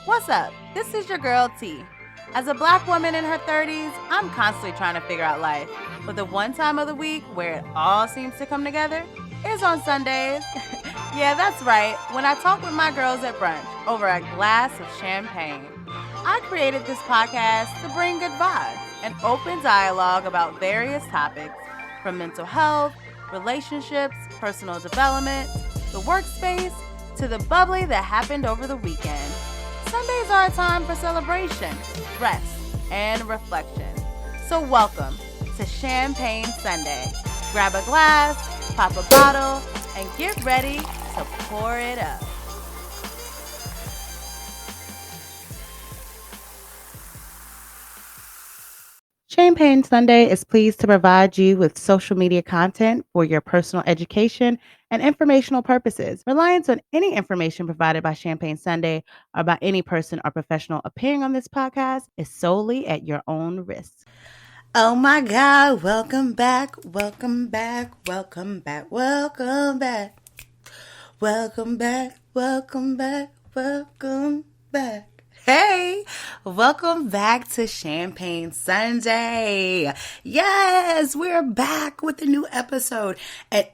What's up? This is your girl T. As a black woman in her 30s, I'm constantly trying to figure out life. But the one time of the week where it all seems to come together is on Sundays. Yeah, that's right. When I talk with my girls at brunch over a glass of champagne. I created this podcast to bring good vibes and open dialogue about various topics from mental health, relationships, personal development, the workspace, to the bubbly that happened over the weekend. Sundays are a time for celebration, rest, and reflection. So welcome to Champagne Sunday. Grab a glass, pop a bottle, and get ready to pour it up. Champagne Sunday is pleased to provide you with social media content for your personal education and informational purposes. Reliance on any information provided by Champagne Sunday or by any person or professional appearing on this podcast is solely at your own risk. Oh my God, welcome back, welcome back, welcome back, welcome back. Welcome back, welcome back, welcome back. Hey, welcome back to Champagne Sunday. Yes, we're back with a new episode. And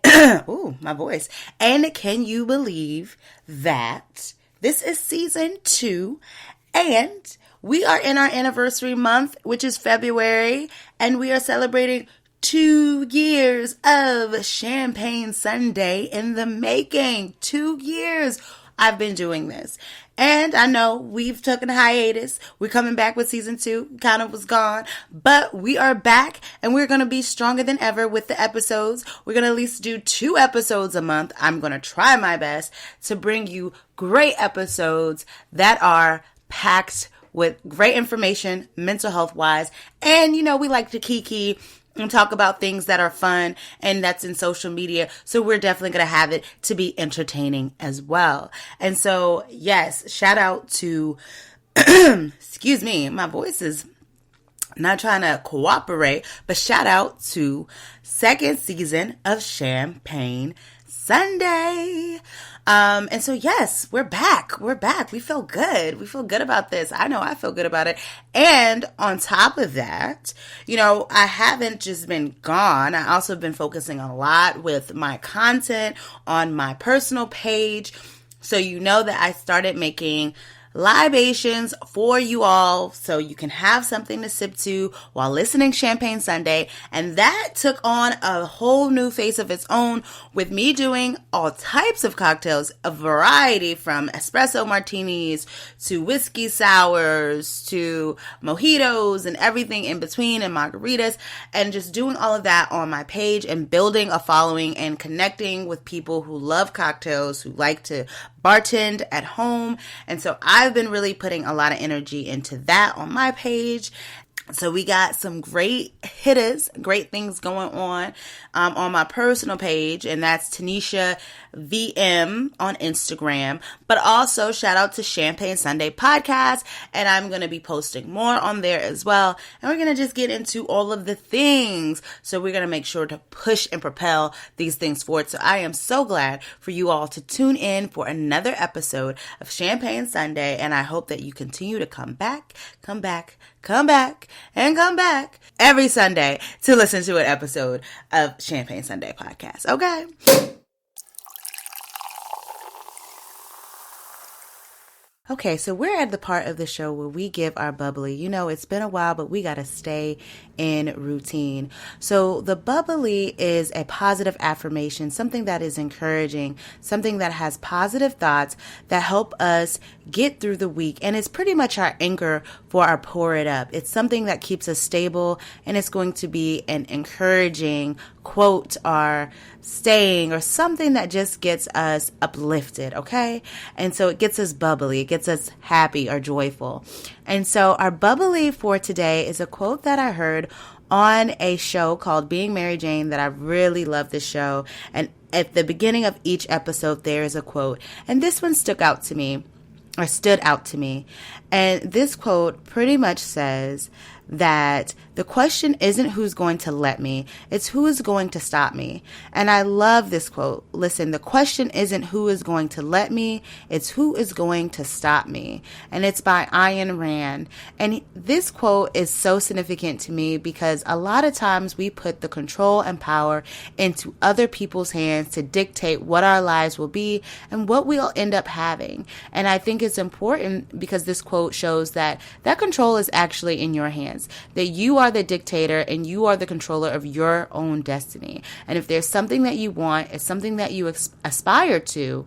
ooh, my voice. And can you believe that this is season 2 and we are in our anniversary month, which is February, and we are celebrating 2 years of Champagne Sunday in the making. 2 years I've been doing this. And I know we've taken a hiatus. We're coming back with season 2. Kind of was gone. But we are back and we're going to be stronger than ever with the episodes. We're going to at least do 2 episodes a month. I'm going to try my best to bring you great episodes that are packed with great information, mental health wise. And, you know, we like to kiki and talk about things that are fun and that's in social media. So we're definitely going to have it to be entertaining as well. And so, yes, shout out to, excuse me, my voice is not trying to cooperate, but shout out to 2nd season of Champagne Sunday. And so, yes, we're back. We're back. We feel good. We feel good about this. I know I feel good about it. And on top of that, you know, I haven't just been gone. I also been focusing a lot with my content on my personal page. So you know that I started making libations for you all so you can have something to sip to while listening Champagne Sunday. And that took on a whole new face of its own with me doing all types of cocktails, a variety from espresso martinis to whiskey sours to mojitos and everything in between and margaritas, and just doing all of that on my page and building a following and connecting with people who love cocktails, who like to bartend at home. And so I've been really putting a lot of energy into that on my page. So we got some great hitters, great things going on my personal page, and that's Tanisha VM on Instagram. But also shout out to Champagne Sunday Podcast, and I'm going to be posting more on there as well. And we're going to just get into all of the things. So we're going to make sure to push and propel these things forward. So I am so glad for you all to tune in for another episode of Champagne Sunday, and I hope that you continue to come back every Sunday to listen to an episode of Champagne Sunday Podcast. Okay? Okay, so we're at the part of the show where we give our bubbly. You know, it's been a while, but we got to stay in routine. So the bubbly is a positive affirmation, something that is encouraging, something that has positive thoughts that help us get through the week. And it's pretty much our anchor for our pour it up. It's something that keeps us stable, and it's going to be an encouraging quote or saying or something that just gets us uplifted, okay? And so it gets us bubbly, it gets us happy or joyful. And so our bubbly for today is a quote that I heard on a show called Being Mary Jane that I really love this show. And at the beginning of each episode, there is a quote. And this one stood out to me. And this quote pretty much says that the question isn't who's going to let me, it's who is going to stop me. And I love this quote. Listen, the question isn't who is going to let me, it's who is going to stop me. And it's by Ayn Rand. And this quote is so significant to me because a lot of times we put the control and power into other people's hands to dictate what our lives will be and what we'll end up having. And I think it's important because this quote shows that control is actually in your hands, that you are the dictator and you are the controller of your own destiny. And if there's something that you want, it's something that you aspire to,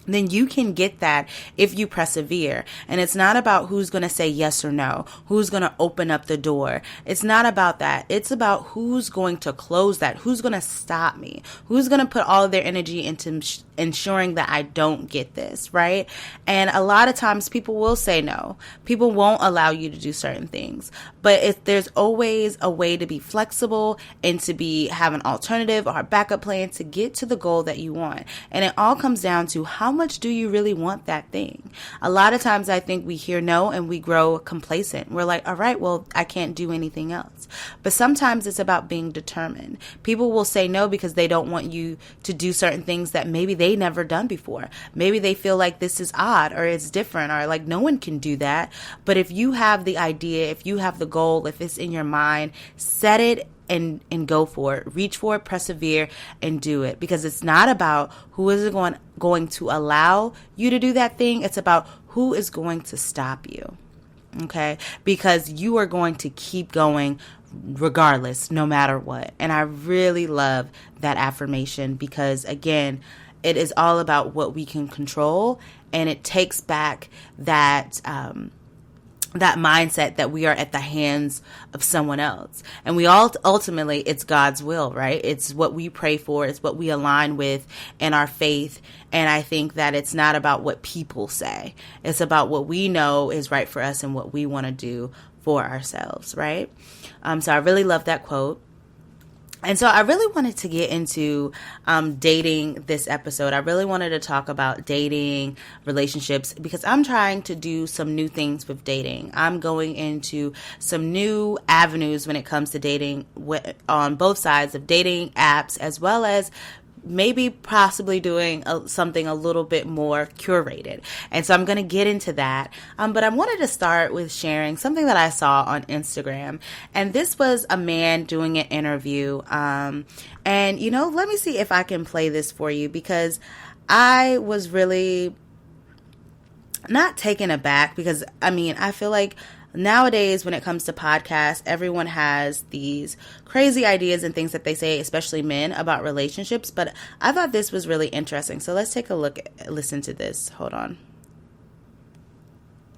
then you can get that if you persevere. And it's not about who's going to say yes or no, who's going to open up the door. It's not about that. It's about who's going to close that, who's going to stop me, who's going to put all of their energy into ensuring that I don't get this, right? And a lot of times people will say no. People won't allow you to do certain things. But there's always a way to be flexible and to have an alternative or a backup plan to get to the goal that you want. And it all comes down to how much do you really want that thing? A lot of times I think we hear no and we grow complacent. We're like, all right, well, I can't do anything else. But sometimes it's about being determined. People will say no because they don't want you to do certain things that maybe they never done before. Maybe they feel like this is odd or it's different or like no one can do that. But if you have the idea, if you have the goal, if it's in your mind, set it and go for it. Reach for it, persevere, and do it. Because it's not about who is going to allow you to do that thing. It's about who is going to stop you. Okay? Because you are going to keep going regardless, no matter what. And I really love that affirmation because, again, it is all about what we can control, and it takes back that mindset that we are at the hands of someone else. And we all ultimately, it's God's will, right? It's what we pray for. It's what we align with in our faith. And I think that it's not about what people say. It's about what we know is right for us and what we want to do for ourselves, right? So I really love that quote. And so I really wanted to get into dating this episode. I really wanted to talk about dating, relationships, because I'm trying to do some new things with dating. I'm going into some new avenues when it comes to dating on both sides of dating apps, as well as maybe possibly doing something a little bit more curated. And so I'm going to get into that. But I wanted to start with sharing something that I saw on Instagram. And this was a man doing an interview. And, let me see if I can play this for you because I was really not taken aback because, I feel like nowadays, when it comes to podcasts, everyone has these crazy ideas and things that they say, especially men, about relationships. But I thought this was really interesting. So let's take a listen to this. Hold on.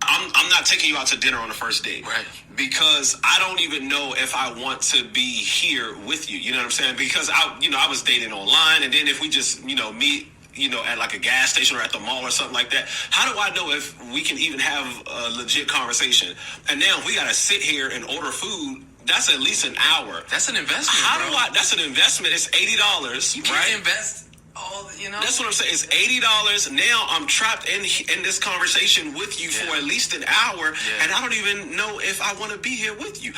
I'm not taking you out to dinner on the first date. Right. Because I don't even know if I want to be here with you. You know what I'm saying? Because I was dating online, and then if we just, meet, at like a gas station or at the mall or something like that, how do I know if we can even have a legit conversation? And now if we got to sit here and order food, that's at least an hour. That's an investment, That's an investment. It's $80. You can't invest all, That's what I'm saying. It's $80. Now I'm trapped in this conversation with you for at least an hour, and I don't even know if I want to be here with you.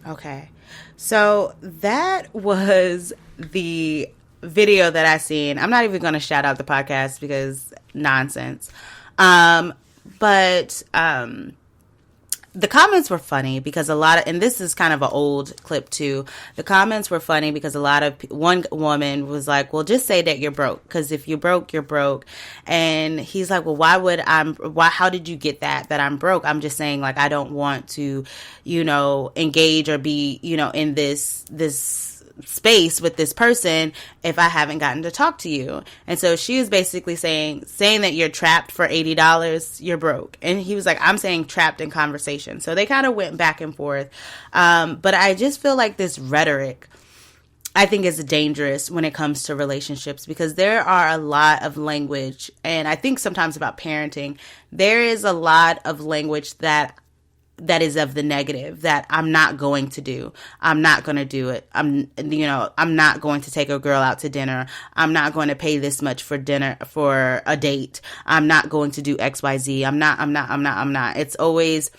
Okay. So that was the video that I seen. I'm not even going to shout out the podcast because nonsense. But the comments were funny because and this is kind of an old clip too. The comments were funny because one woman was like, well, just say that you're broke. Because if you're broke, you're broke. And he's like, well, how did you get that I'm broke? I'm just saying, like, I don't want to, engage or be, in this space with this person if I haven't gotten to talk to you. And so she is basically saying that you're trapped for $80, you're broke. And he was like, I'm saying trapped in conversation. So they kind of went back and forth. But I just feel like this rhetoric, I think, is dangerous when it comes to relationships because there are a lot of language, and I think sometimes about parenting, there is a lot of language that is of the negative that I'm not going to do. I'm not going to do it. I'm not going to take a girl out to dinner. I'm not going to pay this much for dinner, for a date. I'm not going to do XYZ. I'm not. It's always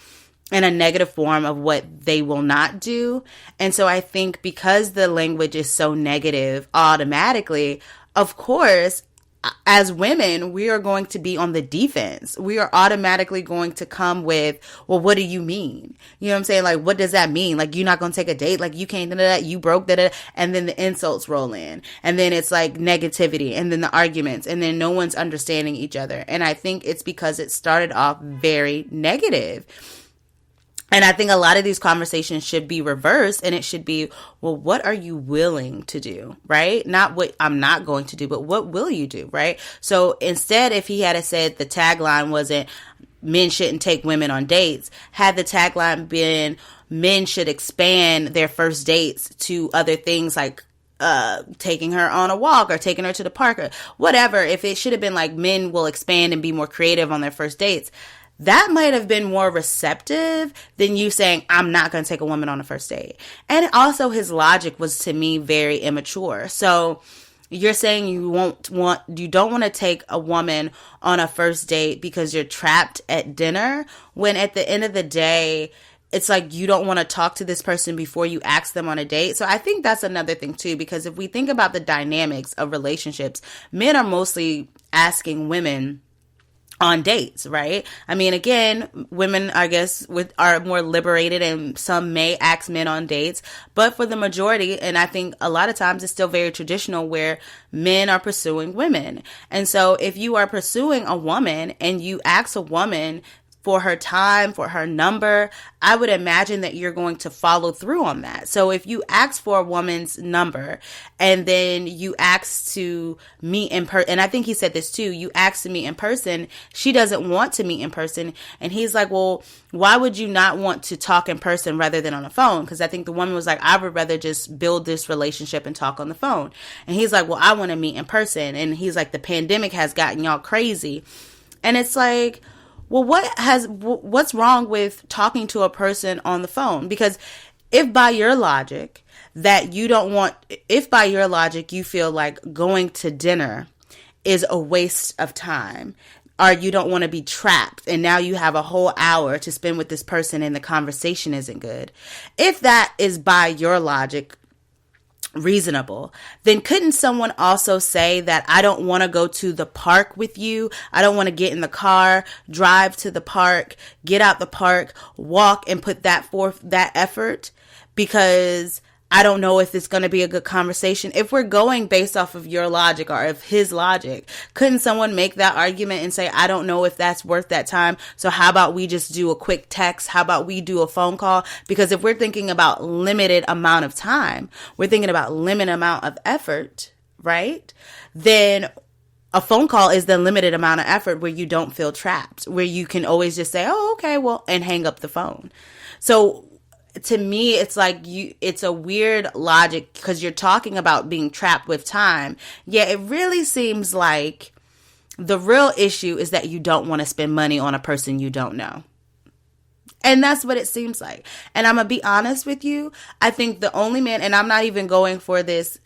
in a negative form of what they will not do. And so I think because the language is so negative automatically, of course, as women, we are going to be on the defense. We are automatically going to come with, well, what do you mean? You know what I'm saying? Like, what does that mean? Like, you're not going to take a date? Like, you can't do that? You broke that? And then the insults roll in. And then it's like negativity. And then the arguments. And then no one's understanding each other. And I think it's because it started off very negative. And I think a lot of these conversations should be reversed, and it should be, well, what are you willing to do, right? Not what I'm not going to do, but what will you do, right? So instead, if he had said the tagline wasn't men shouldn't take women on dates, had the tagline been men should expand their first dates to other things like taking her on a walk or taking her to the park or whatever, if it should have been like men will expand and be more creative on their first dates, that might have been more receptive than you saying, I'm not going to take a woman on a first date. And also his logic was, to me, very immature. So you're saying you don't want to take a woman on a first date because you're trapped at dinner, when at the end of the day, it's like you don't want to talk to this person before you ask them on a date. So I think that's another thing too, because if we think about the dynamics of relationships, men are mostly asking women on dates, right? I mean, again, women, I guess, are more liberated, and some may ask men on dates, but for the majority, and I think a lot of times it's still very traditional where men are pursuing women. And so if you are pursuing a woman and you ask a woman for her time, for her number, I would imagine that you're going to follow through on that. So if you ask for a woman's number and then you ask to meet in person, and I think he said this too, you ask to meet in person, she doesn't want to meet in person. And he's like, well, why would you not want to talk in person rather than on the phone? Because I think the woman was like, I would rather just build this relationship and talk on the phone. And he's like, well, I want to meet in person. And he's like, the pandemic has gotten y'all crazy. And it's like, well, what's wrong with talking to a person on the phone? Because if by your logic you feel like going to dinner is a waste of time, or you don't want to be trapped and now you have a whole hour to spend with this person and the conversation isn't good, if that is by your logic reasonable, then couldn't someone also say that I don't want to go to the park with you? I don't want to get in the car, drive to the park, get out the park, walk and put that effort because I don't know if it's going to be a good conversation. If we're going based off of your logic or of his logic, couldn't someone make that argument and say, I don't know if that's worth that time, so how about we just do a quick text? How about we do a phone call? Because if we're thinking about limited amount of time, we're thinking about limited amount of effort, right? Then a phone call is the limited amount of effort where you don't feel trapped, where you can always just say, oh, okay, well, and hang up the phone. So to me, it's like it's a weird logic because you're talking about being trapped with time. Yet it really seems like the real issue is that you don't want to spend money on a person you don't know. And that's what it seems like. And I'm going to be honest with you. I think the only man, and I'm not even going for this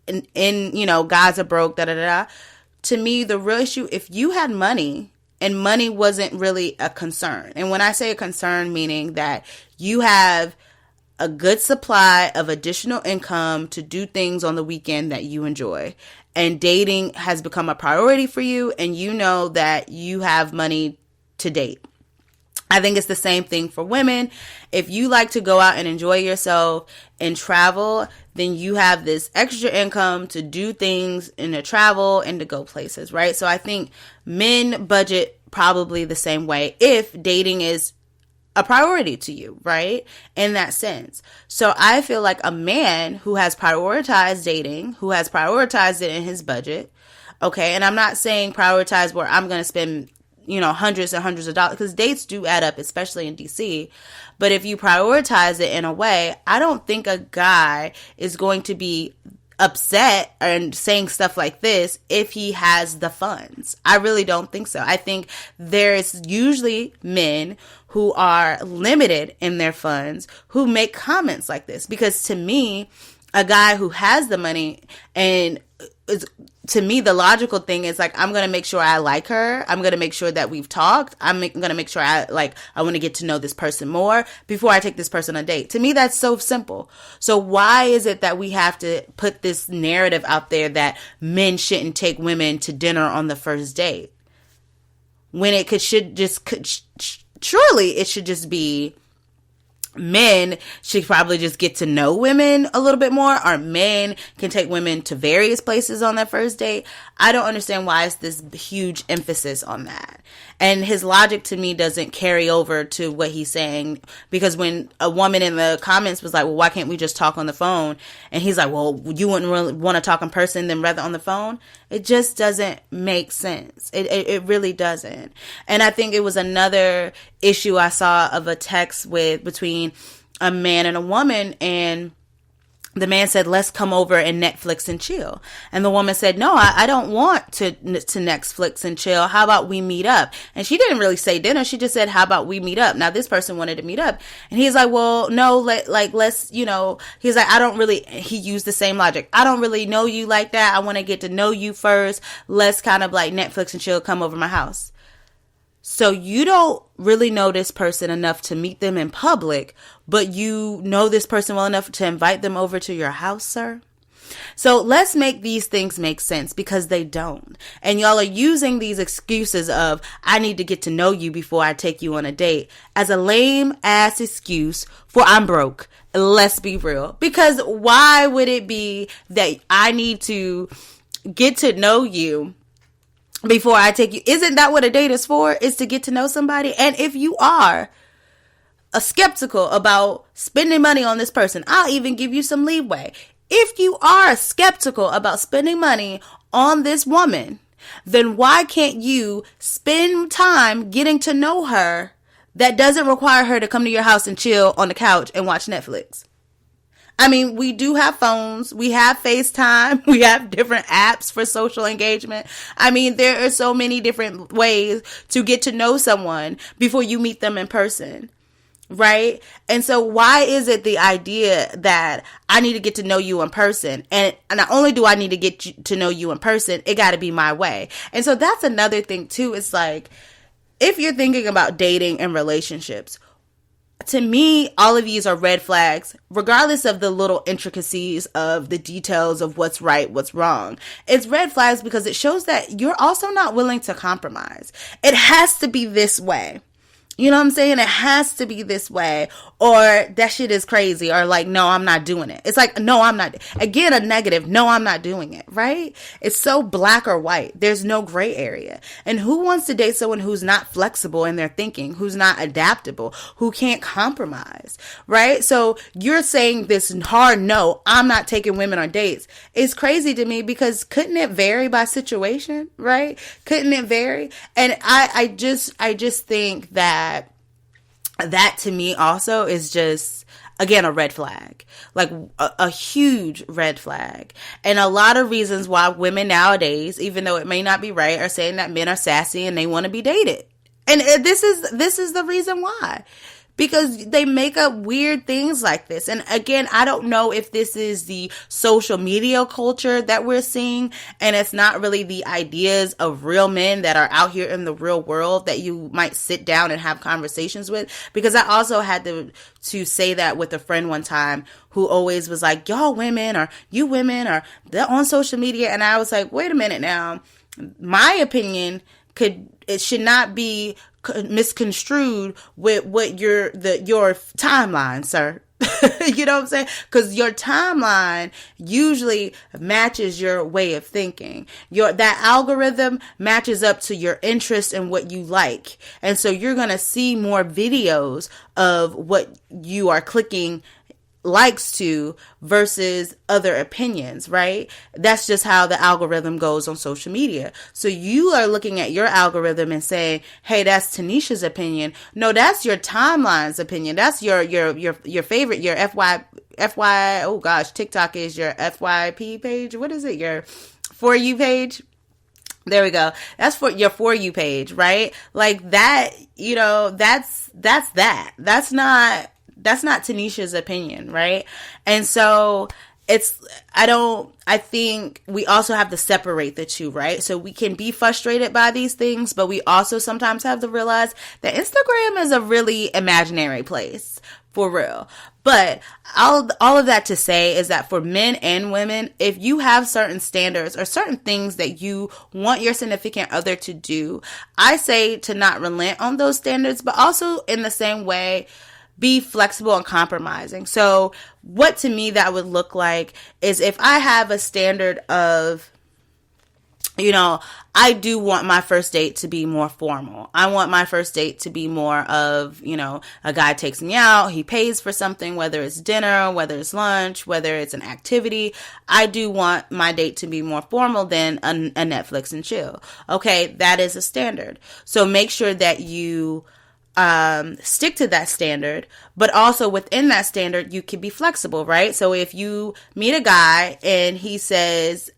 in guys are broke, To me, the real issue, if you had money, and money wasn't really a concern. And when I say a concern, meaning that you have a good supply of additional income to do things on the weekend that you enjoy. And dating has become a priority for you, and you know that you have money to date. I think it's the same thing for women. If you like to go out and enjoy yourself and travel, then you have this extra income to do things and to travel and to go places, right? So I think men budget probably the same way if dating is a priority to you, right? In that sense. So I feel like a man who has prioritized dating, who has prioritized it in his budget, okay, and I'm not saying prioritize where I'm going to spend hundreds and hundreds of dollars, because dates do add up, especially in DC. But if you prioritize it in a way, I don't think a guy is going to be upset and saying stuff like this if he has the funds. I really don't think so. I think there's usually men who are limited in their funds who make comments like this, because to me, a guy who has the money and is, to me, the logical thing is like, I'm going to make sure I like her. I'm going to make sure that we've talked. I'm going to make sure I want to get to know this person more before I take this person on a date. To me, that's so simple. So why is it that we have to put this narrative out there that men shouldn't take women to dinner on the first date? When it surely it should just be, men should probably just get to know women a little bit more, or men can take women to various places on their first date. I don't understand why it's this huge emphasis on that. And his logic to me doesn't carry over to what he's saying, because when a woman in the comments was like, well, why can't we just talk on the phone? And he's like, well, you wouldn't really want to talk in person than rather on the phone. It just doesn't make sense. It really doesn't. And I think it was another issue I saw of a text between a man and a woman, and the man said, let's come over and Netflix and chill. And the woman said, no, I don't want to Netflix and chill. How about we meet up? And she didn't really say dinner. She just said, how about we meet up? Now, this person wanted to meet up. And he's like, well, no, let's, he's like, he used the same logic. I don't really know you like that. I want to get to know you first. Let's kind of like Netflix and chill, come over my house. So you don't really know this person enough to meet them in public, but you know this person well enough to invite them over to your house, sir? So let's make these things make sense, because they don't. And y'all are using these excuses of, I need to get to know you before I take you on a date, as a lame ass excuse for I'm broke. Let's be real. Because why would it be that I need to get to know you before I take you? Isn't that what a date is for? Is to get to know somebody? And if you are skeptical about spending money on this person, I'll even give you some leeway. If you are skeptical about spending money on this woman, then why can't you spend time getting to know her that doesn't require her to come to your house and chill on the couch and watch Netflix? I mean, we do have phones, we have FaceTime, we have different apps for social engagement. I mean, there are so many different ways to get to know someone before you meet them in person, right? And so why is it the idea that I need to get to know you in person? And not only do I need to get to know you in person, it got to be my way. And so that's another thing too. It's like, if you're thinking about dating and relationships, to me, all of these are red flags, regardless of the little intricacies of the details of what's right, what's wrong. It's red flags because it shows that you're also not willing to compromise. It has to be this way. You know what I'm saying? It has to be this way, or that shit is crazy, or like, no, I'm not doing it. It's like, no, I'm not. Again, a negative, no, I'm not doing it, right? It's so black or white. There's no gray area. And who wants to date someone who's not flexible in their thinking, who's not adaptable, who can't compromise, right? So you're saying this hard no, I'm not taking women on dates. It's crazy to me, because couldn't it vary by situation, right? Couldn't it vary? And I just think that to me also is just, again, a red flag, like a huge red flag. And a lot of reasons why women nowadays, even though it may not be right, are saying that men are sassy and they want to be dated. And this is the reason why. Because they make up weird things like this. And again, I don't know if this is the social media culture that we're seeing, and it's not really the ideas of real men that are out here in the real world that you might sit down and have conversations with. Because I also had to say that with a friend one time who always was like, y'all women, or you women, or they're on social media. And I was like, wait a minute now. My opinion it should not be misconstrued with what your timeline, sir. You know what I'm saying? Because your timeline usually matches your way of thinking. That algorithm matches up to your interest and what you like. And so you're going to see more videos of what you are clicking likes to versus other opinions, right? That's just how the algorithm goes on social media. So you are looking at your algorithm and saying, hey, that's Tanisha's opinion. No, that's your timeline's opinion. That's your favorite, your FY, oh gosh, TikTok is your FYP page. What is it? Your For You page? There we go. That's for your For You page, right? Like that, that's that. That's not Tanisha's opinion, right? And so I think we also have to separate the two, right? So we can be frustrated by these things, but we also sometimes have to realize that Instagram is a really imaginary place, for real. But all of that to say is that for men and women, if you have certain standards or certain things that you want your significant other to do, I say to not relent on those standards, but also in the same way, be flexible and compromising. So what to me that would look like is if I have a standard of, I do want my first date to be more formal. I want my first date to be more of, a guy takes me out, he pays for something, whether it's dinner, whether it's lunch, whether it's an activity. I do want my date to be more formal than a Netflix and chill. Okay, that is a standard. So make sure that you stick to that standard, but also within that standard, you can be flexible, right? So if you meet a guy and he says,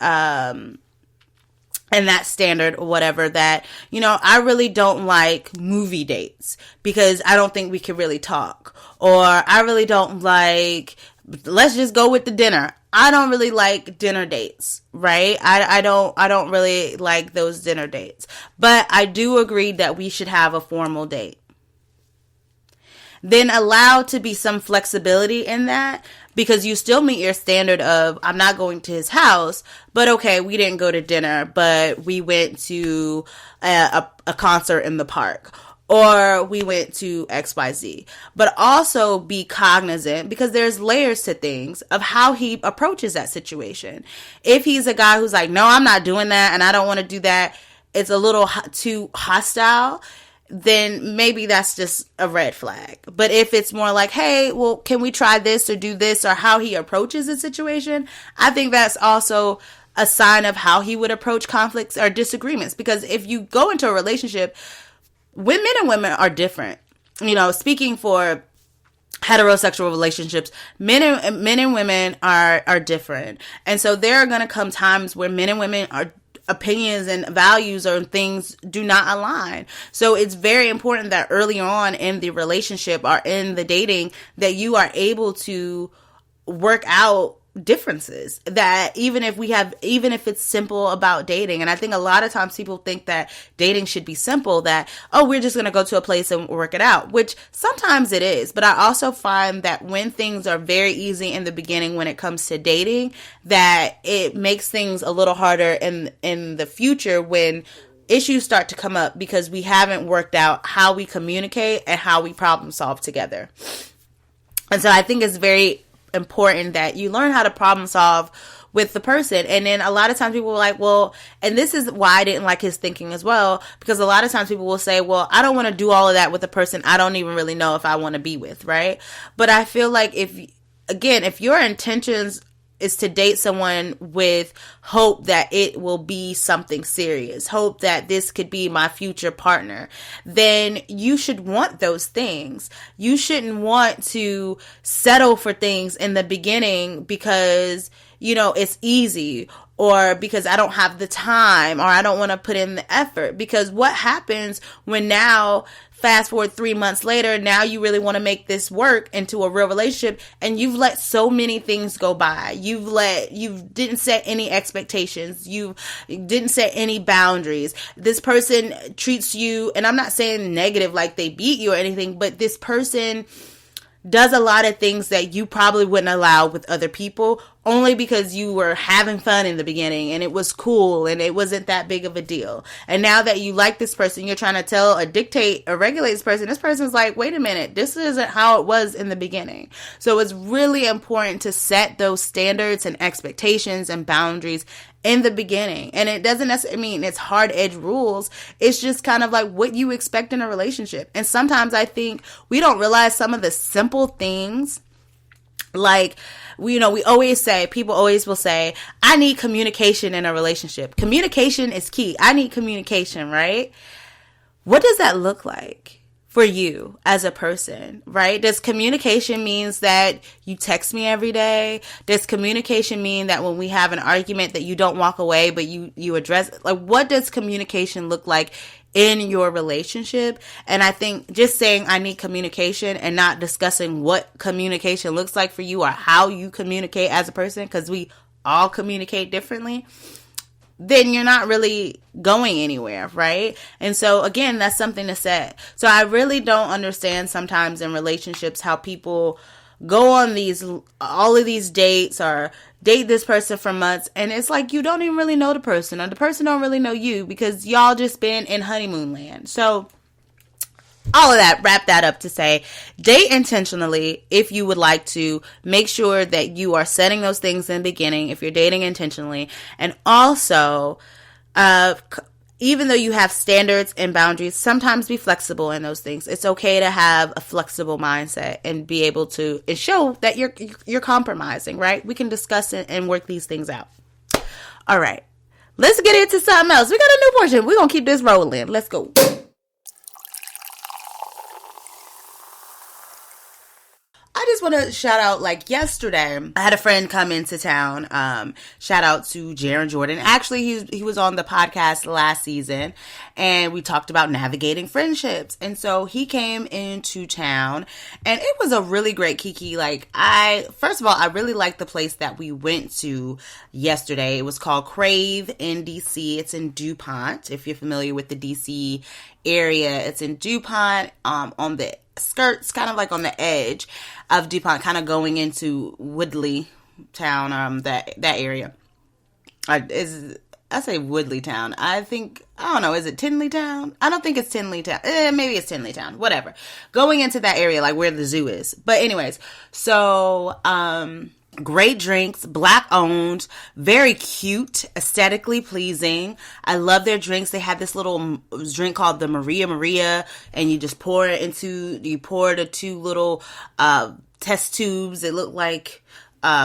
and that standard or whatever that, I really don't like movie dates because I don't think we can really talk. Or I really don't like, let's just go with the dinner. I don't really like dinner dates, right? I don't really like those dinner dates. But I do agree that we should have a formal date. Then allow to be some flexibility in that, because you still meet your standard of, I'm not going to his house, but okay, we didn't go to dinner, but we went to a concert in the park, or we went to XYZ. But also be cognizant, because there's layers to things, of how he approaches that situation. If he's a guy who's like, no, I'm not doing that, and I don't want to do that, it's a little too hostile, then maybe that's just a red flag. But if it's more like, hey, well, can we try this or do this, or how he approaches the situation, I think that's also a sign of how he would approach conflicts or disagreements. Because if you go into a relationship, men and women are different. Speaking for heterosexual relationships, men and women are different. And so there are going to come times where men and women are opinions and values or things do not align. So it's very important that early on in the relationship or in the dating that you are able to work out differences, that even if it's simple about dating. And I think a lot of times people think that dating should be simple, that, oh, we're just going to go to a place and work it out, which sometimes it is. But I also find that when things are very easy in the beginning when it comes to dating, that it makes things a little harder in the future when issues start to come up, because we haven't worked out how we communicate and how we problem solve together. And so I think it's very important that you learn how to problem solve with the person. And then a lot of times people are like, well, and this is why I didn't like his thinking as well, because a lot of times people will say, well, I don't want to do all of that with a person I don't even really know if I want to be with, right? But I feel like if your intentions is to date someone with hope that it will be something serious, hope that this could be my future partner, then you should want those things. You shouldn't want to settle for things in the beginning because, it's easy, or because I don't have the time, or I don't want to put in the effort. Because what happens when now, fast forward 3 months later, now you really want to make this work into a real relationship, and you've let so many things go by. You didn't set any expectations. You didn't set any boundaries. This person treats you, and I'm not saying negative like they beat you or anything, but this person does a lot of things that you probably wouldn't allow with other people, only because you were having fun in the beginning and it was cool and it wasn't that big of a deal. And now that you like this person, you're trying to tell or dictate or regulate this person's like, wait a minute, this isn't how it was in the beginning. So it's really important to set those standards and expectations and boundaries in the beginning. And it doesn't necessarily mean it's hard edge rules. It's just kind of like what you expect in a relationship. And sometimes I think we don't realize some of the simple things, like, we always say, people always will say, I need communication in a relationship. Communication is key. I need communication, right? What does that look like for you as a person, right? Does communication means that you text me every day? Does communication mean that when we have an argument that you don't walk away, but you address, like, what does communication look like in your relationship? And I think just saying I need communication and not discussing what communication looks like for you or how you communicate as a person, because we all communicate differently, then you're not really going anywhere, right? And so again, that's something to set. So I really don't understand sometimes in relationships how people go on all of these dates or date this person for months, and it's like you don't even really know the person, or the person don't really know you, because y'all just been in honeymoon land. So all of that, wrap that up to say, date intentionally if you would like to. Make sure that you are setting those things in the beginning if you're dating intentionally. And also, even though you have standards and boundaries, sometimes be flexible in those things. It's okay to have a flexible mindset and be able to show that you're compromising, right? We can discuss it and work these things out. All right, let's get into something else. We got a new portion. We're going to keep this rolling. Let's go. I just want to shout out, like, yesterday, I had a friend come into town. Shout out to Jaron Jordan. Actually, he was on the podcast last season, and we talked about navigating friendships. And so he came into town, and it was a really great kiki. Like, first of all, I really liked the place that we went to yesterday. It was called Crave in DC. It's in DuPont. If you're familiar with the DC area, it's in DuPont, on the skirts, kind of like on the edge of DuPont, kind of going into Woodley Town, that area. I say Woodley Town. I don't know, is it Tinley Town? I don't think it's Tinley Town. Maybe it's Tinley Town. Whatever. Going into that area, like where the zoo is. But anyways, so, great drinks, Black owned, very cute, aesthetically pleasing. I love their drinks. They had this little drink called the Maria, and you just pour the two little test tubes. It looked like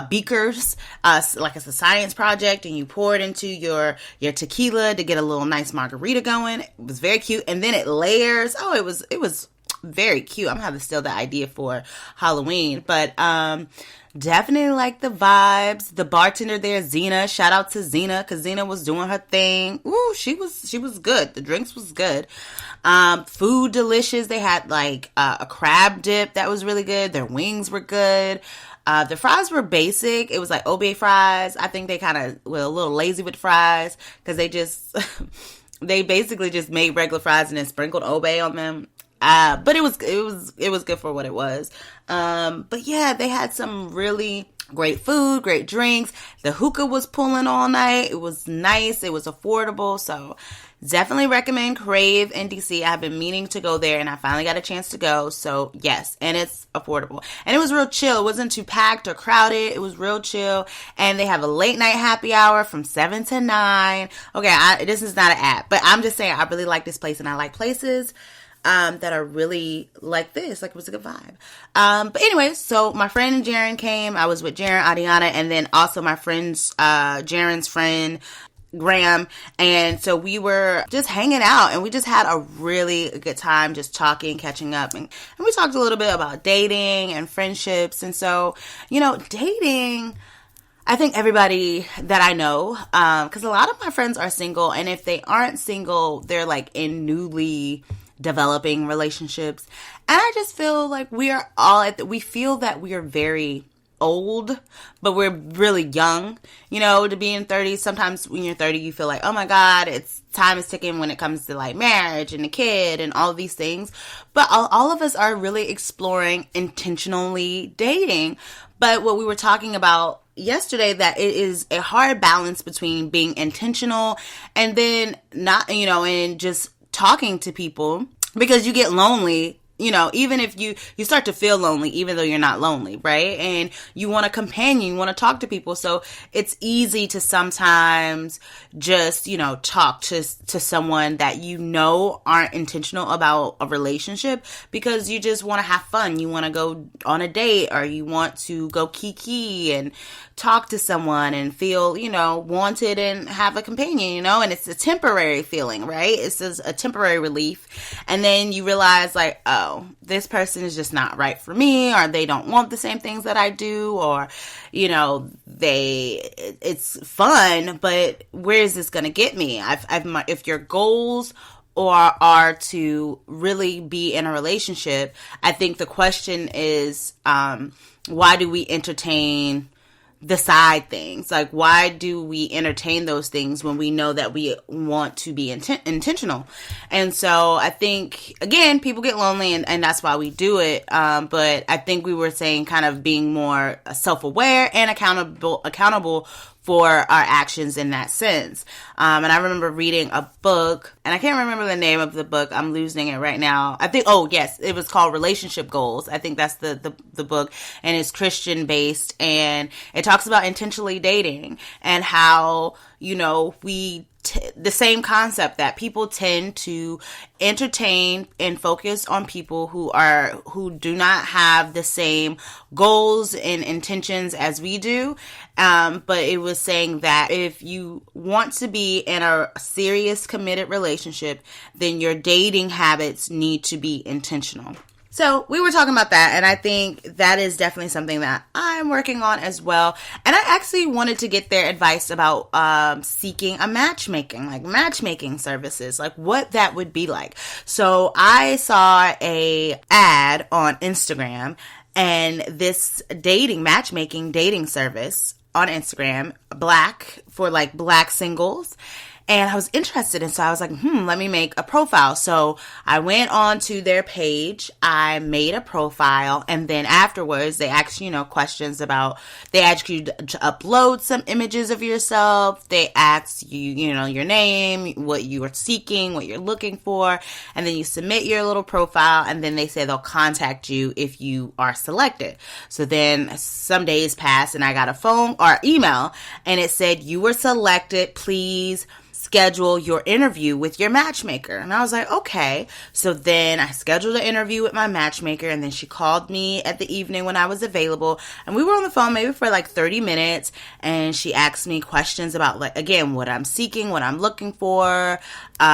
beakers, like it's a science project, and you pour it into your tequila to get a little nice margarita going. It was very cute, and then it layers. Oh, it was very cute. I'm gonna have to steal the idea for Halloween, but definitely like the vibes. The bartender there, Zena, shout out to Zena, because Zena was doing her thing. Ooh, she was good. The drinks was good. Food delicious. They had like a crab dip that was really good. Their wings were good. The fries were basic. It was like Obey fries. I think they kind of were a little lazy with fries, because they basically just made regular fries and then sprinkled Obey on them. But it was good for what it was. But yeah, they had some really great food, great drinks. The hookah was pulling all night. It was nice. It was affordable. So definitely recommend Crave in DC. I've been meaning to go there, and I finally got a chance to go. So yes, and it's affordable. And it was real chill. It wasn't too packed or crowded. It was real chill. And they have a late night happy hour from 7 to 9. Okay, this is not an app, but I'm just saying I really like this place, and I like places that are really like this. Like, it was a good vibe. But anyway, so my friend Jaron came. I was with Jaron, Adiana, and then also my friend's, Jaron's friend, Graham. And so we were just hanging out, and we just had a really good time just talking, catching up. And we talked a little bit about dating and friendships. And so, dating, I think everybody that I know, because a lot of my friends are single, and if they aren't single, they're like in newly developing relationships. And I just feel like we feel that we are very old, but we're really young, to be in 30s. Sometimes when you're 30, you feel like, oh my God, time is ticking when it comes to like marriage and a kid and all these things. But all of us are really exploring intentionally dating. But what we were talking about yesterday, that it is a hard balance between being intentional and then not, and just talking to people, because you get lonely, even if you start to feel lonely, even though you're not lonely, right? And you want a companion, you want to talk to people. So it's easy to sometimes just, talk to someone that aren't intentional about a relationship, because you just want to have fun. You want to go on a date, or you want to go kiki and talk to someone and feel, wanted and have a companion, and it's a temporary feeling, right? It's just a temporary relief. And then you realize like, oh, this person is just not right for me, or they don't want the same things that I do, or, it's fun, but where is this going to get me? If your goals are to really be in a relationship, I think the question is, why do we entertain the side things? Like, why do we entertain those things when we know that we want to be intentional? And so I think, again, people get lonely, and that's why we do it. But I think we were saying kind of being more self-aware and accountable for our actions in that sense. And I remember reading a book, and I can't remember the name of the book. I'm losing it right now. I think, yes, it was called Relationship Goals. I think that's the book, and it's Christian based, and it talks about intentionally dating and how, the same concept that people tend to entertain and focus on people who do not have the same goals and intentions as we do. But it was saying that if you want to be in a serious, committed relationship, then your dating habits need to be intentional. So we were talking about that, and I think that is definitely something that I'm working on as well. And I actually wanted to get their advice about seeking a matchmaking services, like what that would be like. So I saw a ad on Instagram, and this matchmaking dating service on Instagram, black singles. And I was interested, and so I was like, let me make a profile. So I went on to their page, I made a profile, and then afterwards they ask you, questions about, they ask you to upload some images of yourself. They ask you, your name, what you are seeking, what you're looking for, and then you submit your little profile, and then they say they'll contact you if you are selected. So then some days passed, and I got a phone or email, and it said, you were selected, please schedule your interview with your matchmaker. And I was like, okay. So then I scheduled an interview with my matchmaker, and then she called me at the evening when I was available, and we were on the phone maybe for like 30 minutes, and she asked me questions about, like, again, what I'm seeking, what I'm looking for, she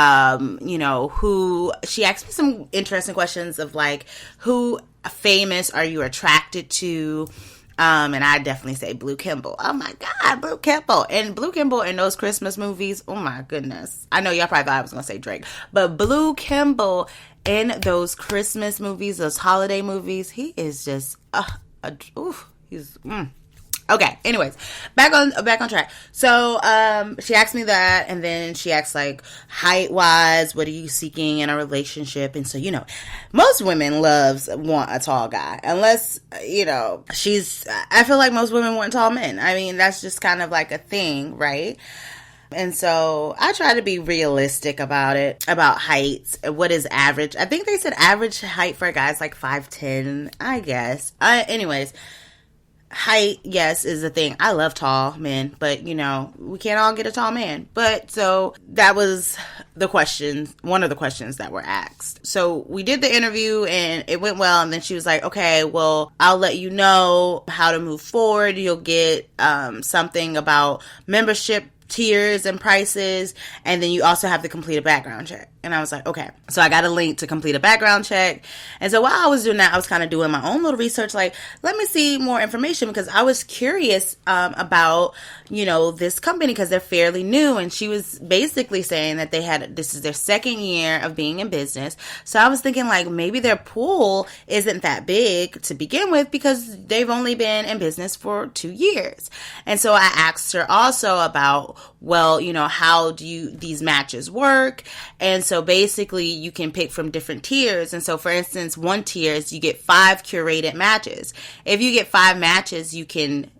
asked me some interesting questions of like, who famous are you attracted to? And I definitely say Blue Kimball. Oh my God, Blue Kimball. And Blue Kimball in those Christmas movies, oh my goodness. I know y'all probably thought I was going to say Drake, but Blue Kimball in those Christmas movies, those holiday movies, he is just, Okay, anyways, back on track. So, she asked me that, and then she asked, like, height-wise, what are you seeking in a relationship? And so, most women want a tall guy, unless, I feel like most women want tall men. I mean, that's just kind of like a thing, right? And so I try to be realistic about it, about heights. What is average? I think they said average height for a guy is like 5'10", I guess. Anyways, height, yes, is a thing. I love tall men, but we can't all get a tall man. But so that was one of the questions that were asked. So we did the interview and it went well. And then she was like, okay, well, I'll let you know how to move forward. You'll get something about membership tiers and prices, and then you also have to complete a background check. And I was like, okay. So I got a link to complete a background check. And so while I was doing that, I was kind of doing my own little research, like, let me see more information, because I was curious about, this company, because they're fairly new. And she was basically saying that this is their second year of being in business. So I was thinking, like, maybe their pool isn't that big to begin with, because they've only been in business for 2 years. And so I asked her also about, well, how do these matches work? And so basically you can pick from different tiers. And so for instance, one tier is you get 5 curated matches. If you get 5 matches, you can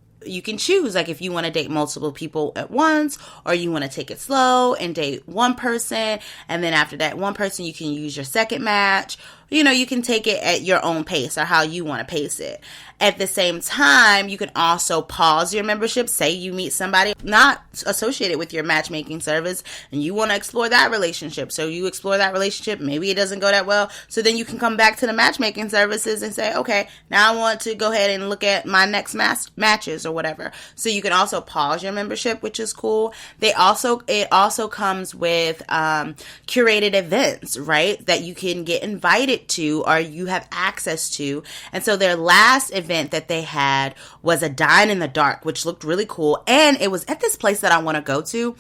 choose, like, if you want to date multiple people at once, or you want to take it slow and date one person, and then after that one person you can use your second match, you can take it at your own pace or how you want to pace it. At the same time, you can also pause your membership. Say you meet somebody not associated with your matchmaking service and you want to explore that relationship. So you explore that relationship. Maybe it doesn't go that well. So then you can come back to the matchmaking services and say, okay, now I want to go ahead and look at my next matches or whatever. So you can also pause your membership, which is cool. It also comes with curated events, right? That you can get invited to or you have access to. And so their last event that they had was a dine in the dark, which looked really cool. And it was at this place that I want to go to.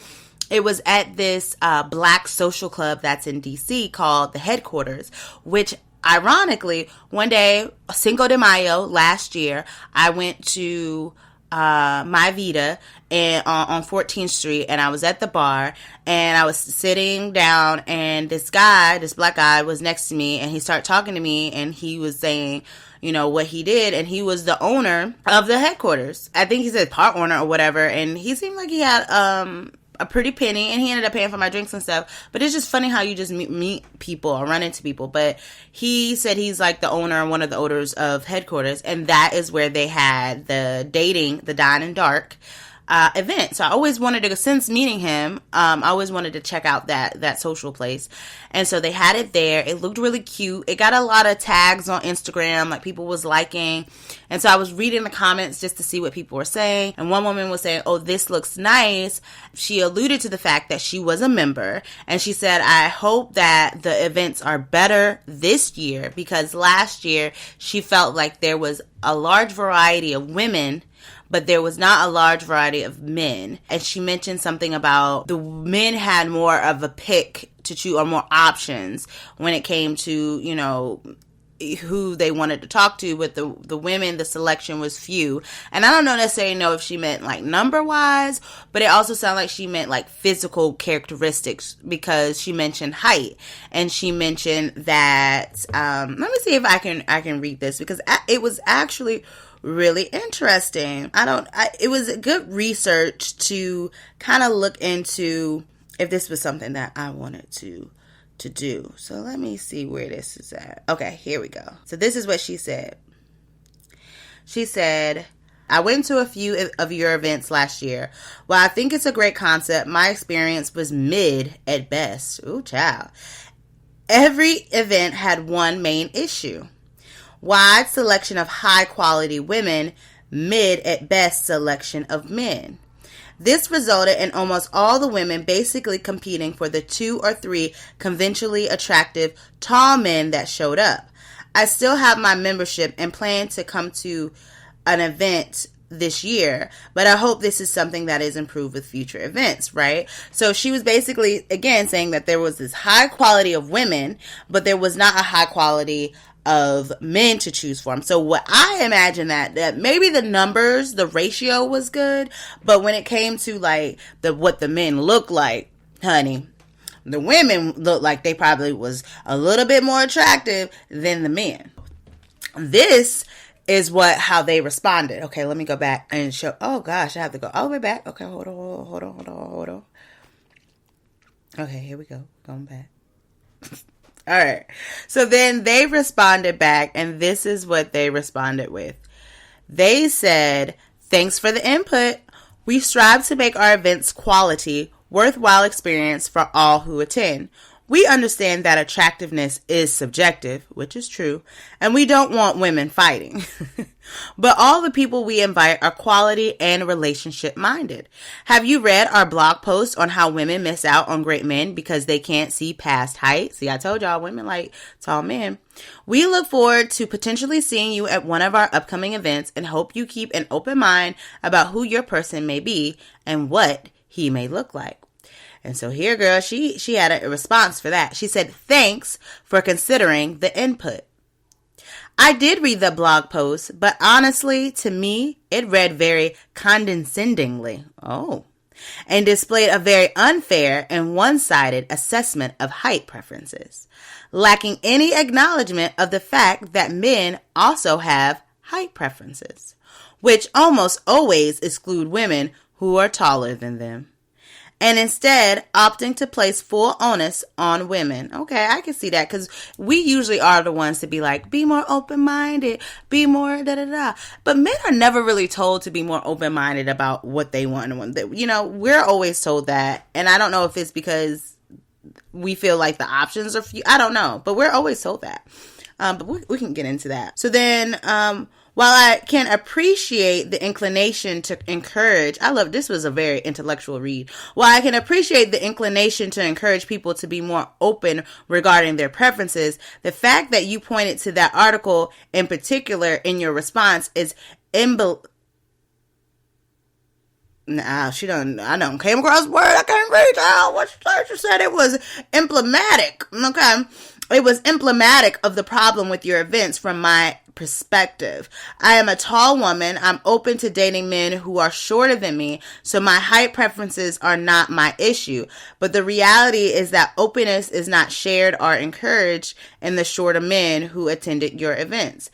It was at this black social club that's in DC called the Headquarters, which ironically, one day, Cinco de Mayo last year, I went to My Vida on 14th Street, and I was at the bar, and I was sitting down, and this black guy was next to me, and he started talking to me, and he was saying, what he did, and he was the owner of the Headquarters. I think he said part owner or whatever, and he seemed like he had a pretty penny, and he ended up paying for my drinks and stuff. But it's just funny how you just meet people or run into people. But he said he's like the owner, one of the owners of Headquarters, and that is where they had the Dine and Dark event. So I always wanted to, since meeting him, I always wanted to check out that social place. And so they had it there. It looked really cute. It got a lot of tags on Instagram, like people was liking. And so I was reading the comments just to see what people were saying. And one woman was saying, oh, this looks nice. She alluded to the fact that she was a member. And she said, I hope that the events are better this year, because last year she felt like there was a large variety of women, but there was not a large variety of men. And she mentioned something about the men had more of a pick to choose, or more options when it came to, who they wanted to talk to, but the women, the selection was few. And I don't necessarily know if she meant like number wise, but it also sounded like she meant like physical characteristics, because she mentioned height, and she mentioned that, let me see if I can read this, because it was actually really interesting. It was good research to kind of look into if this was something that I wanted to do. So let me see where this is at. Okay, here we go. So this is what she said. She said, I went to a few of your events last year. While I think it's a great concept, my experience was mid at best. Ooh, child. Every event had one main issue. Wide selection of high quality women, mid at best selection of men. This resulted in almost all the women basically competing for the 2 or 3 conventionally attractive tall men that showed up. I still have my membership and plan to come to an event this year, but I hope this is something that is improved with future events, right? So she was basically, again, saying that there was this high quality of women, but there was not a high quality of men to choose from. So what I imagine that maybe the numbers, the ratio was good, but when it came to like what the men look like, honey, the women looked like they probably was a little bit more attractive than the men. This is how they responded. Okay, let me go back and show. Oh gosh, I have to go all the way back. Okay, hold on. Okay, here we go. Going back. All right. So then they responded back, and this is what they responded with. They said, thanks for the input. We strive to make our events quality, worthwhile experience for all who attend. We understand that attractiveness is subjective, which is true, and we don't want women fighting. But all the people we invite are quality and relationship minded. Have you read our blog post on how women miss out on great men because they can't see past height? See, I told y'all women like tall men. We look forward to potentially seeing you at one of our upcoming events and hope you keep an open mind about who your person may be and what he may look like. And so here, girl, she had a response for that. She said, thanks for considering the input. I did read the blog post, but honestly, to me, it read very condescendingly. Oh. And displayed a very unfair and one-sided assessment of height preferences, lacking any acknowledgement of the fact that men also have height preferences, which almost always exclude women who are taller than them. and instead opting to place full onus on women. Okay, I can see that, because we usually are the ones to be like, be more open-minded, be more da-da-da. But men are never really told to be more open-minded about what they want. We're always told that, and I don't know if it's because we feel like the options are few. I don't know, but we're always told that. But we can get into that. So then, while I can appreciate the inclination to encourage, this was a very intellectual read. While I can appreciate the inclination to encourage people to be more open regarding their preferences, the fact that you pointed to that article in particular in your response is I don't came across the word. I can't read out what she said. It was emblematic. Okay. It was emblematic of the problem with your events from my perspective. I am a tall woman. I'm open to dating men who are shorter than me, so my height preferences are not my issue. But the reality is that openness is not shared or encouraged in the shorter men who attended your events.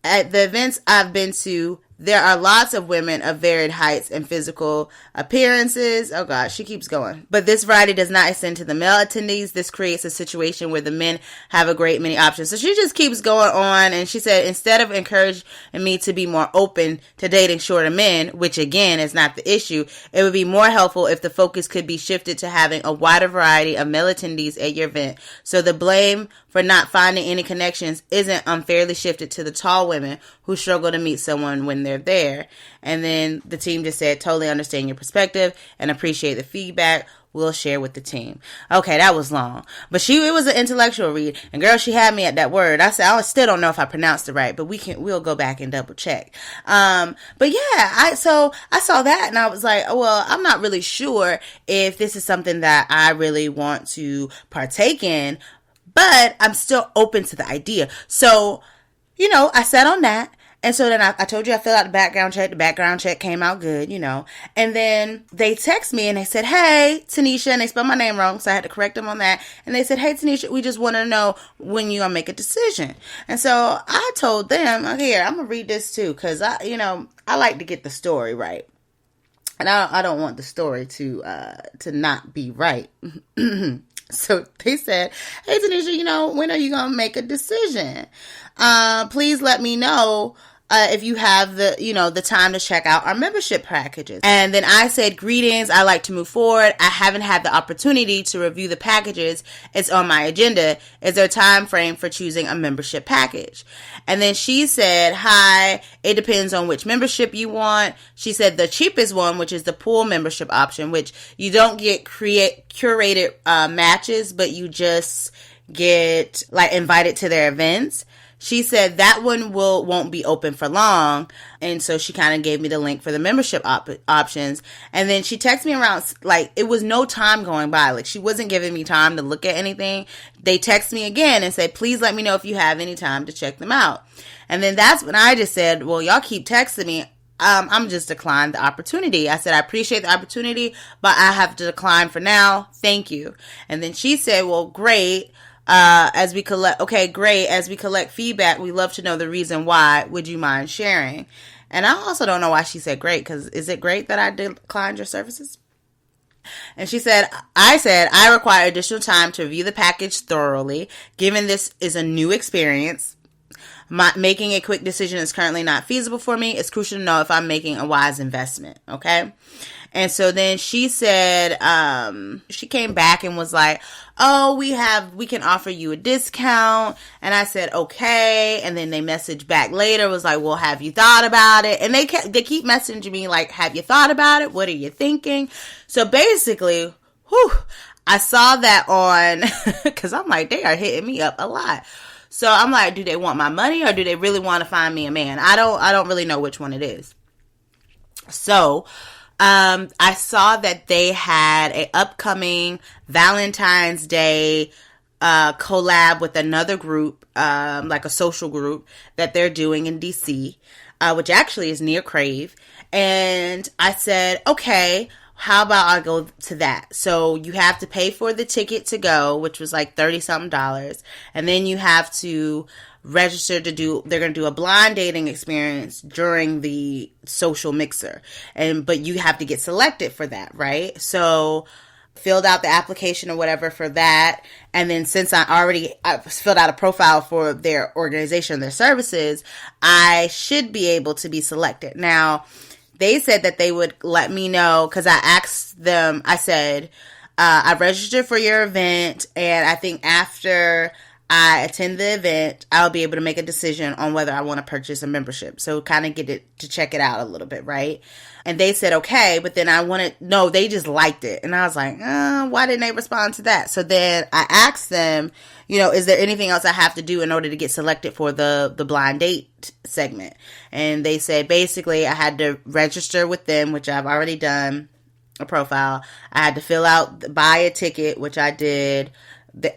At the events I've been to, there are lots of women of varied heights and physical appearances. Oh God, she keeps going. But this variety does not extend to the male attendees. This creates a situation where the men have a great many options. So she just keeps going on, and she said, instead of encouraging me to be more open to dating shorter men, which again is not the issue, it would be more helpful if the focus could be shifted to having a wider variety of male attendees at your event. So the blame for not finding any connections isn't unfairly shifted to the tall women who struggle to meet someone when they're there. And then the team just said, totally understand your perspective and appreciate the feedback. We'll share with the team. Okay, that was long, but it was an intellectual read, and girl, she had me at that word. I said, I still don't know if I pronounced it right, but we'll go back and double check. But yeah, I saw that and I was like, oh, well, I'm not really sure if this is something that I really want to partake in, but I'm still open to the idea. So, I sat on that. And so then I told you I filled out the background check. The background check came out good, And then they text me and they said, hey, Tanisha, and they spelled my name wrong, so I had to correct them on that. And they said, hey, Tanisha, we just want to know when you're going to make a decision. And so I told them, here, I'm going to read this too, because I like to get the story right. And I don't want the story to not be right. So they said, hey, Tanisha, when are you going to make a decision? Please let me know if you have the time to check out our membership packages. And then I said, greetings, I like to move forward. I haven't had the opportunity to review the packages. It's on my agenda. Is there a time frame for choosing a membership package? And then she said, hi, it depends on which membership you want. She said the cheapest one, which is the pool membership option, which you don't get curated matches, but you just get invited to their events. She said that one won't be open for long. And so she kind of gave me the link for the membership options. And then she texted me around, it was no time going by. She wasn't giving me time to look at anything. They texted me again and said, please let me know if you have any time to check them out. And then that's when I just said, well, y'all keep texting me. I'm just declined the opportunity. I said, I appreciate the opportunity, but I have to decline for now. Thank you. And then she said, well, great. As we collect feedback, we love to know the reason why. Would you mind sharing? And I also don't know why she said great, because is it great that I declined your services? And I require additional time to review the package thoroughly. Given this is a new experience, making a quick decision is currently not feasible for me. It's crucial to know if I'm making a wise investment. Okay. And so then she said, she came back and was like, oh, we can offer you a discount. And I said, okay. And then they messaged back later, was like, well, have you thought about it? And they keep messaging me like, have you thought about it? What are you thinking? So basically, I saw that on, cause I'm like, they are hitting me up a lot. So I'm like, do they want my money or do they really want to find me a man? I don't really know which one it is. So, I saw that they had a upcoming Valentine's Day collab with another group, a social group that they're doing in DC, which actually is near Crave. And I said, okay, how about I go to that? So you have to pay for the ticket to go, which was like $30-something. And then you have to register they're going to do a blind dating experience during the social mixer. But you have to get selected for that, right? So filled out the application or whatever for that. And then since I filled out a profile for their organization, their services, I should be able to be selected. Now, they said that they would let me know, because I asked them, I said, I registered for your event, and I think after I attend the event, I'll be able to make a decision on whether I want to purchase a membership. So kind of get it to check it out a little bit, right? And they said, okay, but then they just liked it. And I was like, why didn't they respond to that? So then I asked them, is there anything else I have to do in order to get selected for the blind date segment? And they said, basically, I had to register with them, which I've already done, a profile. I had to buy a ticket, which I did.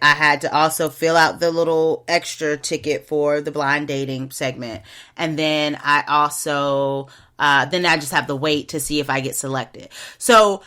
I had to also fill out the little extra ticket for the blind dating segment. And then I also, then I just have to wait to see if I get selected. So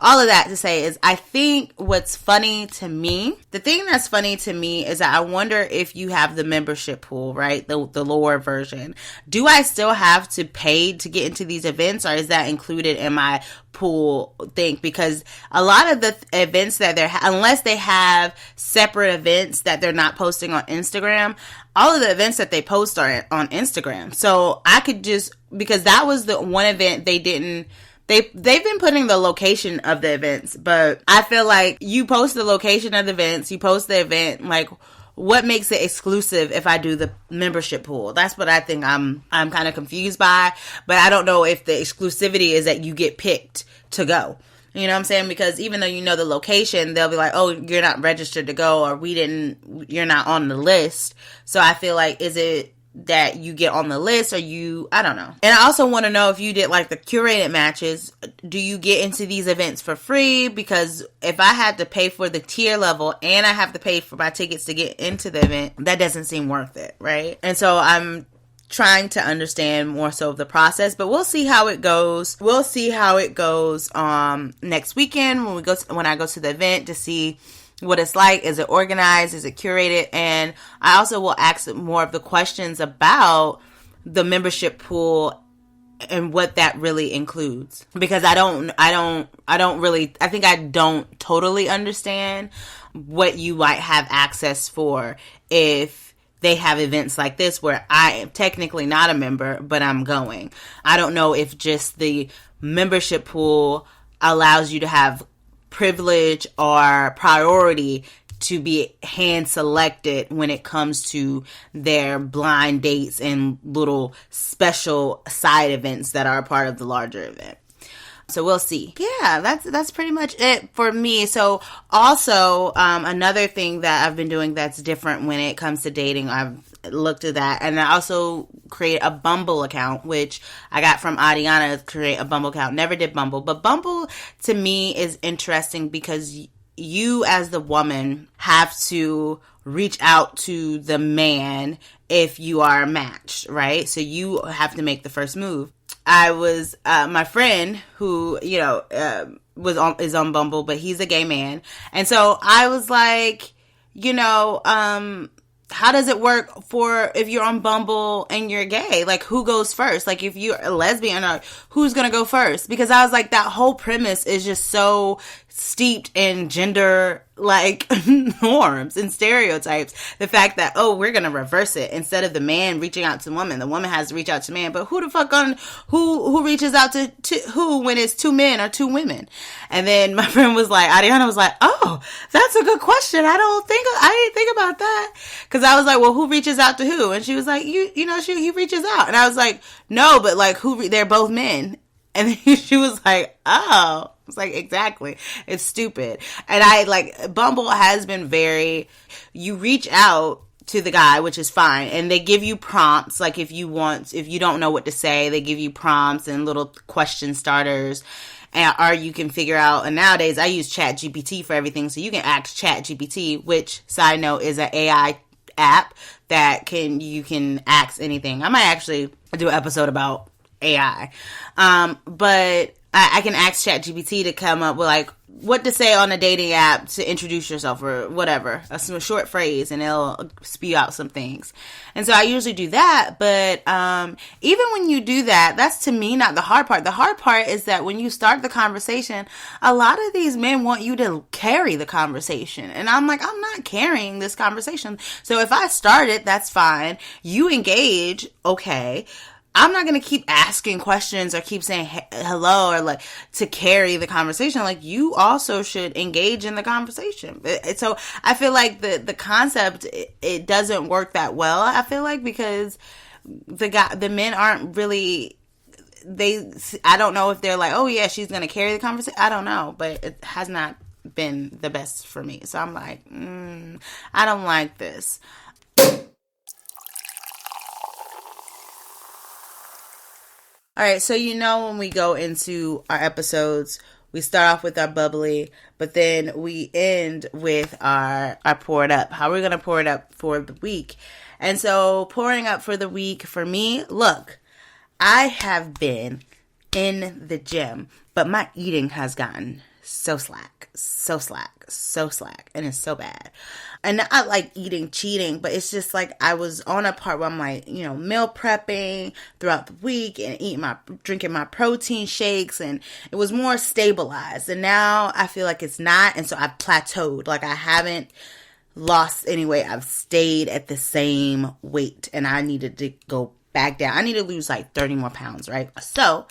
all of that to say is, I think what's funny to me, the thing that's funny to me is that I wonder if you have the membership pool, right? The lower version. Do I still have to pay to get into these events, or is that included in my pool thing? Because a lot of the events that unless they have separate events that they're not posting on Instagram, all of the events that they post are on Instagram. So I could because that was the one event they didn't. They've been putting the location of the events, but I feel like you post the location of the events, you post the event, like, what makes it exclusive if I do the membership pool? That's what I think I'm kind of confused by, but I don't know if the exclusivity is that you get picked to go. You know what I'm saying? Because even though you know the location, they'll be like, oh, you're not registered to go, or you're not on the list. So I feel like, is it that you get on the list, or I don't know. And I also want to know if you did like the curated matches, do you get into these events for free? Because if I had to pay for the tier level and I have to pay for my tickets to get into the event, that doesn't seem worth it, right? And so I'm trying to understand more so of the process, but we'll see how it goes. We'll see how it goes next weekend when I go to the event to see what it's like. Is it organized? Is it curated? And I also will ask more of the questions about the membership pool and what that really includes, because I don't totally understand what you might have access for if they have events like this where I am technically not a member, but I'm going. I don't know if just the membership pool allows you to have privilege or priority to be hand selected when it comes to their blind dates and little special side events that are a part of the larger event. So we'll see. Yeah, that's pretty much it for me. So also, another thing that I've been doing that's different when it comes to dating, I've looked at that. And I also create a Bumble account, which I got from Adiana to create a Bumble account. Never did Bumble. But Bumble, to me, is interesting because you as the woman have to reach out to the man if you are matched, right? So you have to make the first move. I was my friend who is on Bumble, but he's a gay man, and so I was like, how does it work for if you're on Bumble and you're gay? Like, who goes first? Like, if you're a lesbian, who's gonna go first? Because I was like, that whole premise is just so steeped in gender norms and stereotypes. The fact that, we're gonna reverse it. Instead of the man reaching out to the woman has to reach out to man. But who the fuck who reaches out to who when it's two men or two women? And then my friend was like, Ariana was like, oh, that's a good question. I didn't think about that. Cause I was like, well, who reaches out to who? And she was like, he reaches out. And I was like, no, but like they're both men. And then she was like, oh. It's like, exactly. It's stupid. And Bumble has been you reach out to the guy, which is fine. And they give you prompts. Like if you don't know what to say, they give you prompts and little question starters. Or you can figure out, and nowadays I use ChatGPT for everything. So you can ask ChatGPT, which, side note, is an AI app that you can ask anything. I might actually do an episode about AI. But I can ask ChatGPT to come up with like what to say on a dating app to introduce yourself or whatever, a short phrase, and it'll spew out some things. And so I usually do that. But even when you do that, that's to me not the hard part. The hard part is that when you start the conversation, a lot of these men want you to carry the conversation. And I'm like, I'm not carrying this conversation. So if I start it, that's fine. You engage, okay. I'm not going to keep asking questions or keep saying hello or like to carry the conversation. Like, you also should engage in the conversation. So I feel like the concept, it doesn't work that well. I feel like because the men aren't really, I don't know if they're like, oh yeah, she's going to carry the conversation. I don't know, but it has not been the best for me. So I'm like, I don't like this. All right, so when we go into our episodes, we start off with our bubbly, but then we end with our pour it up. How we're going to pour it up for the week. And so pouring up for the week for me, look, I have been in the gym, but my eating has gotten so slack, and it's so bad. And I like eating, cheating, but it's just like I was on a part where I'm like, meal prepping throughout the week and drinking my protein shakes, and it was more stabilized. And now I feel like it's not, and so I've plateaued. Like, I haven't lost any weight. I've stayed at the same weight, and I needed to go back down. I need to lose like 30 more pounds, right? So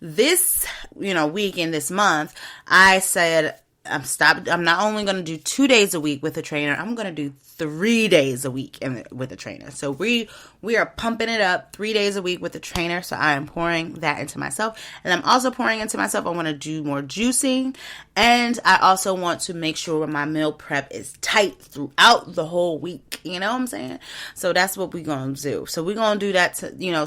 this, week in this month, I said, I'm not only going to do 2 days a week with a trainer, I'm going to do 3 days a week with a trainer. So we are pumping it up 3 days a week with a trainer. So I am pouring that into myself. And I'm also pouring into myself. I want to do more juicing. And I also want to make sure my meal prep is tight throughout the whole week. You know what I'm saying? So that's what we're going to do. So we're going to do that.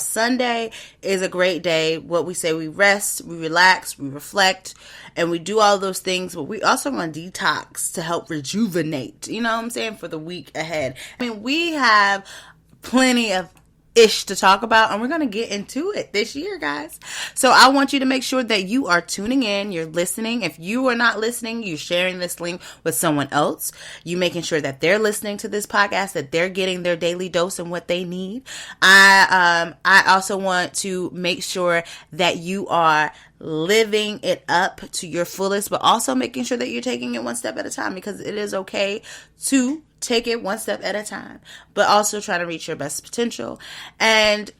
Sunday is a great day. What we say, we rest, we relax, we reflect, and we do all those things. But we also want to detox to help rejuvenate, you know what I'm saying, for the week ahead. I mean, we have plenty of ish to talk about, and we're going to get into it this year, guys. So I want you to make sure that you are tuning in, you're listening. If you are not listening, you're sharing this link with someone else. You making sure that they're listening to this podcast, that they're getting their daily dose and what they need. I also want to make sure that you are living it up to your fullest, but also making sure that you're taking it one step at a time, because it is okay to take it one step at a time, but also try to reach your best potential. And,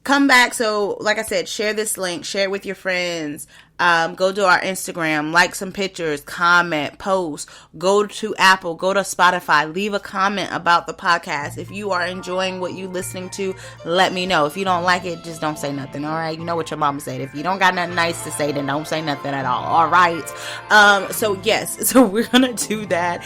come back. So like I said, share this link, share it with your friends. Go to our Instagram, like some pictures, comment, post, go to Apple, go to Spotify, leave a comment about the podcast. If you are enjoying what you're listening to, let me know. If you don't like it, just don't say nothing. All right. You know what your mama said. If you don't got nothing nice to say, then don't say nothing at all. All right. So yes, so we're going to do that.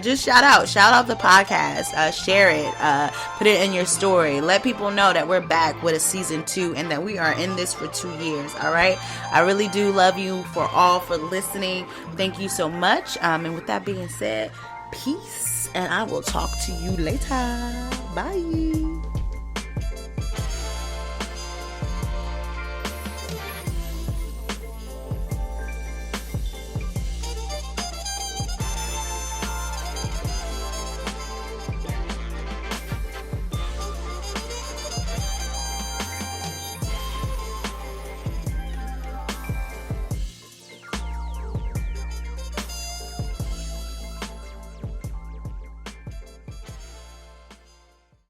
Just shout out the podcast, share it, put it in your story. Let people know that we're back with a season 2 and that we are in this for 2 years. All right. I really do love you for listening. Thank you so much. And with that being said, peace, and I will talk to you later. Bye.